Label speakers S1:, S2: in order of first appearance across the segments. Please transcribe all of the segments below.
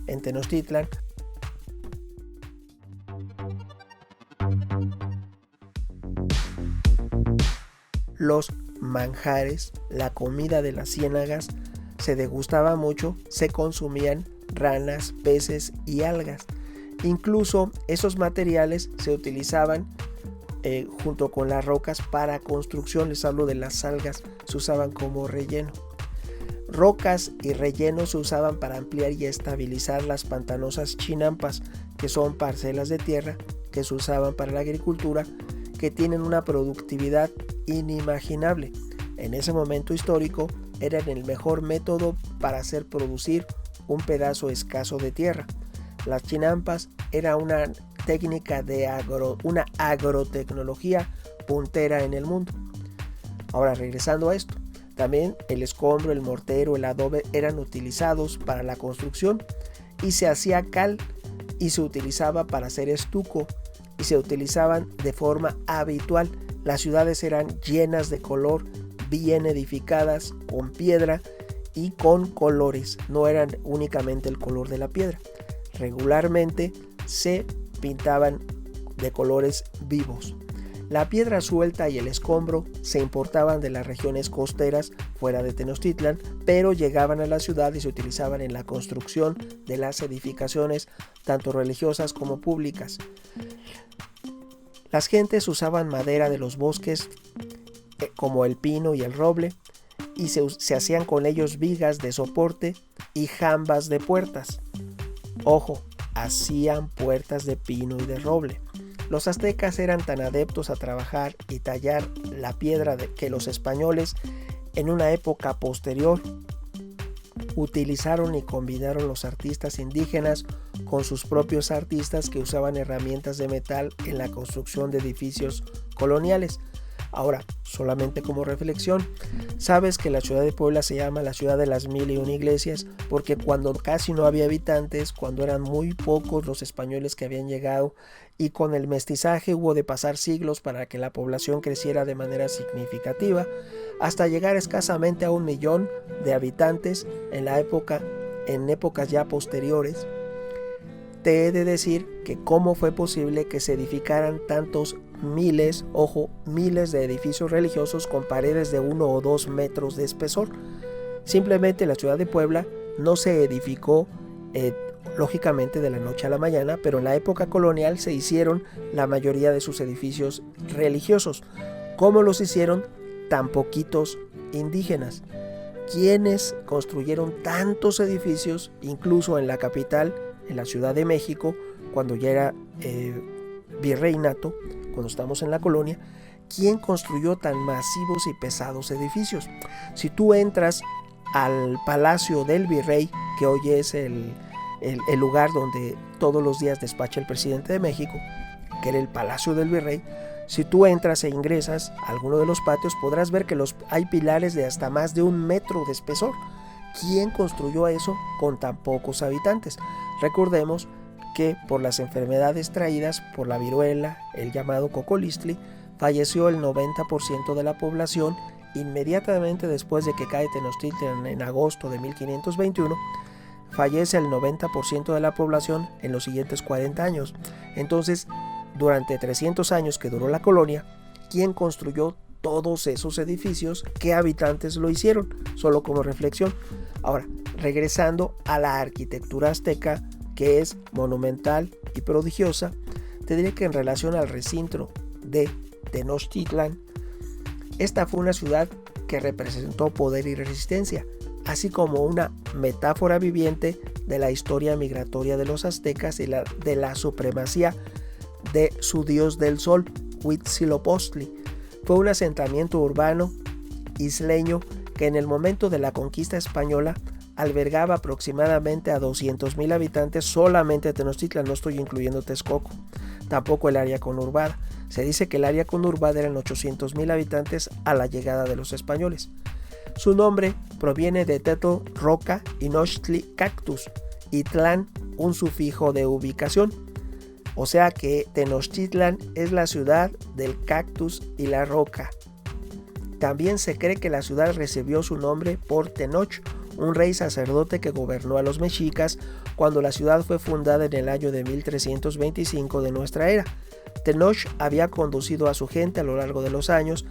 S1: en Tenochtitlan. Los manjares, la comida de las ciénagas se degustaba mucho, se consumían ranas, peces y algas. Incluso esos materiales se utilizaban junto con las rocas para construcción. Les hablo de las algas, se usaban como relleno. Rocas y rellenos se usaban para ampliar y estabilizar las pantanosas chinampas, que son parcelas de tierra que se usaban para la agricultura, que tienen una productividad inimaginable. En ese momento histórico eran el mejor método para hacer producir un pedazo escaso de tierra. Las chinampas era una técnica de una agrotecnología puntera en el mundo. Ahora, regresando a esto, también el escombro, el mortero, el adobe eran utilizados para la construcción, y se hacía cal y se utilizaba para hacer estuco, y se utilizaban de forma habitual. Las ciudades eran llenas de color, bien edificadas, con piedra y con colores. No eran únicamente el color de la piedra. Regularmente se pintaban de colores vivos. La piedra suelta y el escombro se importaban de las regiones costeras fuera de Tenochtitlan, pero llegaban a la ciudad y se utilizaban en la construcción de las edificaciones, tanto religiosas como públicas. Las gentes usaban madera de los bosques como el pino y el roble, y se hacían con ellos vigas de soporte y jambas de puertas. Ojo, hacían puertas de pino y de roble. Los aztecas eran tan adeptos a trabajar y tallar la piedra que los españoles, en una época posterior, utilizaron y combinaron los artistas indígenas con sus propios artistas, que usaban herramientas de metal en la construcción de edificios coloniales. Ahora, solamente como reflexión, sabes que la ciudad de Puebla se llama la ciudad de las 1001 iglesias, porque cuando casi no había habitantes, cuando eran muy pocos los españoles que habían llegado, y con el mestizaje hubo de pasar siglos para que la población creciera de manera significativa, hasta llegar escasamente a 1 millón de habitantes en épocas ya posteriores. Te he de decir que cómo fue posible que se edificaran tantos miles de edificios religiosos con paredes de 1 o 2 metros de espesor. Simplemente la ciudad de Puebla no se edificó lógicamente de la noche a la mañana, pero en la época colonial se hicieron la mayoría de sus edificios religiosos. ¿Cómo los hicieron tan poquitos indígenas? ¿Quiénes construyeron tantos edificios, incluso en la capital, en la Ciudad de México, cuando ya era virreinato, cuando estamos en la colonia? ¿Quién construyó tan masivos y pesados edificios? Si tú entras al Palacio del Virrey, que hoy es el lugar donde todos los días despacha el presidente de México, que era el Palacio del Virrey, si tú entras e ingresas a alguno de los patios, podrás ver que hay pilares de hasta más de 1 metro de espesor. ¿Quién construyó eso con tan pocos habitantes? Recordemos que por las enfermedades traídas por la viruela, el llamado cocolistli, falleció el 90% de la población inmediatamente después de que cae Tenochtitlan en agosto de 1521. Fallece el 90% de la población en los siguientes 40 años. Entonces, durante 300 años que duró la colonia, ¿quién construyó todos esos edificios? ¿Qué habitantes lo hicieron? Solo como reflexión. Ahora, regresando a la arquitectura azteca, que es monumental y prodigiosa, te diré que en relación al recinto de Tenochtitlan, esta fue una ciudad que representó poder y resistencia, así como una metáfora viviente de la historia migratoria de los aztecas y de la supremacía de su dios del sol, Huitzilopochtli. Fue un asentamiento urbano isleño que en el momento de la conquista española albergaba aproximadamente a 200,000 habitantes solamente de Tenochtitlan. No estoy incluyendo Texcoco, tampoco el área conurbada. Se dice que el área conurbada eran 800,000 habitantes a la llegada de los españoles. Su nombre proviene de Tetl, roca, y Nochtli, cactus, y Tlán, un sufijo de ubicación. O sea que Tenochtitlan es la ciudad del cactus y la roca. También se cree que la ciudad recibió su nombre por Tenoch, un rey sacerdote que gobernó a los mexicas cuando la ciudad fue fundada en el año de 1325 de nuestra era. Tenoch había conducido a su gente a lo largo de los años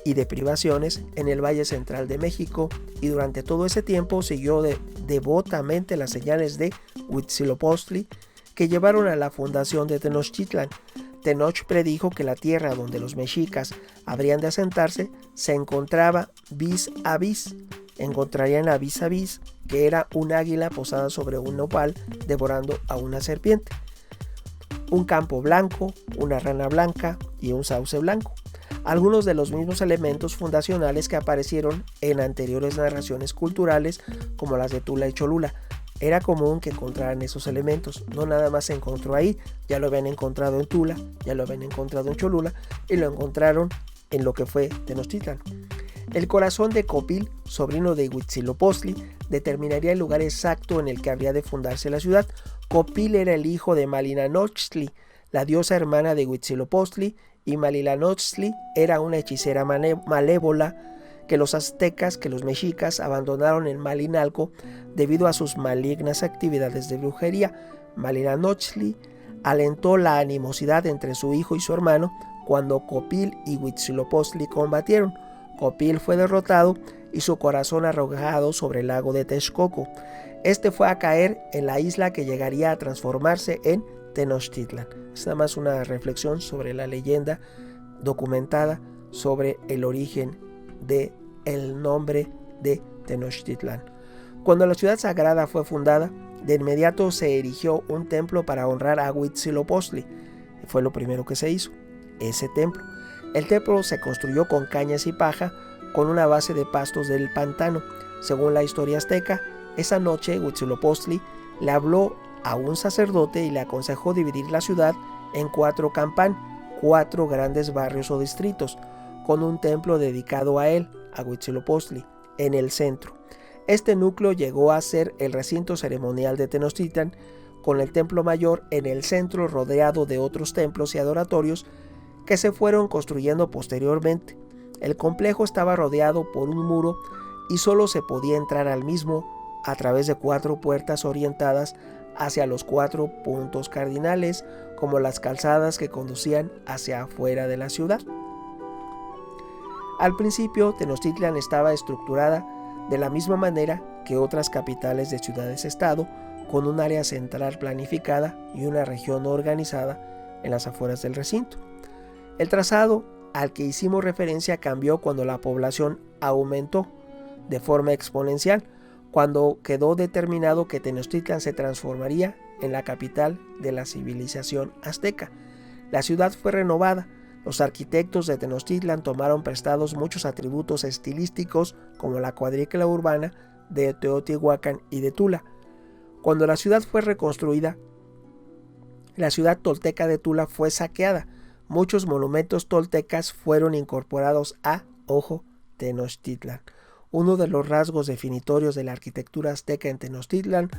S1: y de privaciones en el Valle Central de México, y durante todo ese tiempo siguió devotamente las señales de Huitzilopochtli que llevaron a la fundación de Tenochtitlan. Tenoch predijo que la tierra donde los mexicas habrían de asentarse se encontraba vis a vis. Encontrarían a vis, que era un águila posada sobre un nopal devorando a una serpiente, un campo blanco, una rana blanca y un sauce blanco. Algunos de los mismos elementos fundacionales que aparecieron en anteriores narraciones culturales como las de Tula y Cholula. Era común que encontraran esos elementos, no nada más se encontró ahí, ya lo habían encontrado en Tula, ya lo habían encontrado en Cholula y lo encontraron en lo que fue Tenochtitlan. El corazón de Copil, sobrino de Huitzilopochtli, determinaría el lugar exacto en el que habría de fundarse la ciudad. Copil era el hijo de Malinalxóchtli, la diosa hermana de Huitzilopochtli, y Malinalxóchtli era una hechicera malévola que los aztecas, que los mexicas abandonaron en Malinalco debido a sus malignas actividades de brujería. Malinalxóchtli alentó la animosidad entre su hijo y su hermano cuando Copil y Huitzilopochtli combatieron. Copil fue derrotado y su corazón arrojado sobre el lago de Texcoco. Este fue a caer en la isla que llegaría a transformarse en Tenochtitlan. Es nada más una reflexión sobre la leyenda documentada sobre el origen del nombre de Tenochtitlan. Cuando la ciudad sagrada fue fundada, de inmediato se erigió un templo para honrar a Huitzilopochtli. Fue lo primero que se hizo, ese templo. El templo se construyó con cañas y paja, con una base de pastos del pantano. Según la historia azteca, esa noche Huitzilopochtli le habló a un sacerdote y le aconsejó dividir la ciudad en 4 campán, 4 grandes barrios o distritos, con un templo dedicado a él, a Huitzilopochtli, en el centro. Este núcleo llegó a ser el recinto ceremonial de Tenochtitlan, con el templo mayor en el centro rodeado de otros templos y adoratorios que se fueron construyendo posteriormente. El complejo estaba rodeado por un muro y solo se podía entrar al mismo a través de 4 puertas orientadas hacia los 4 puntos cardinales, como las calzadas que conducían hacia afuera de la ciudad. Al principio, Tenochtitlan estaba estructurada de la misma manera que otras capitales de ciudades-estado, con un área central planificada y una región organizada en las afueras del recinto. El trazado al que hicimos referencia cambió cuando la población aumentó de forma exponencial, cuando quedó determinado que Tenochtitlan se transformaría en la capital de la civilización azteca. La ciudad fue renovada. Los arquitectos de Tenochtitlan tomaron prestados muchos atributos estilísticos como la cuadrícula urbana de Teotihuacán y de Tula. Cuando la ciudad fue reconstruida, la ciudad tolteca de Tula fue saqueada. Muchos monumentos toltecas fueron incorporados a, Tenochtitlan. Uno de los rasgos definitorios de la arquitectura azteca en Tenochtitlan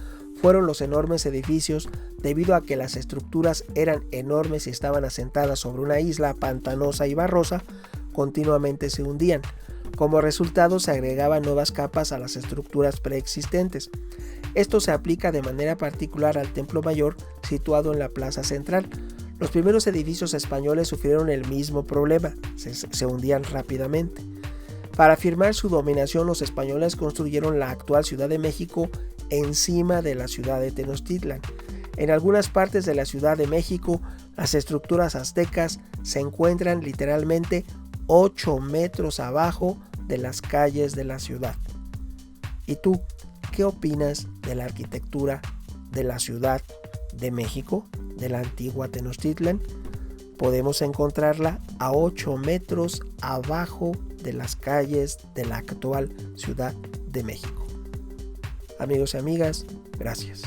S1: fueron los enormes edificios, debido a que las estructuras eran enormes y estaban asentadas sobre una isla pantanosa y barrosa, continuamente se hundían. Como resultado, se agregaban nuevas capas a las estructuras preexistentes. Esto se aplica de manera particular al Templo Mayor, situado en la plaza central. Los primeros edificios españoles sufrieron el mismo problema, se hundían rápidamente. Para afirmar su dominación, los españoles construyeron la actual Ciudad de México encima de la ciudad de Tenochtitlan. En algunas partes de la Ciudad de México, las estructuras aztecas se encuentran literalmente 8 metros abajo de las calles de la ciudad. ¿Y tú, qué opinas de la arquitectura de la Ciudad de México, de la antigua Tenochtitlan? Podemos encontrarla a 8 metros abajo de las calles de la actual Ciudad de México. Amigos y amigas, gracias.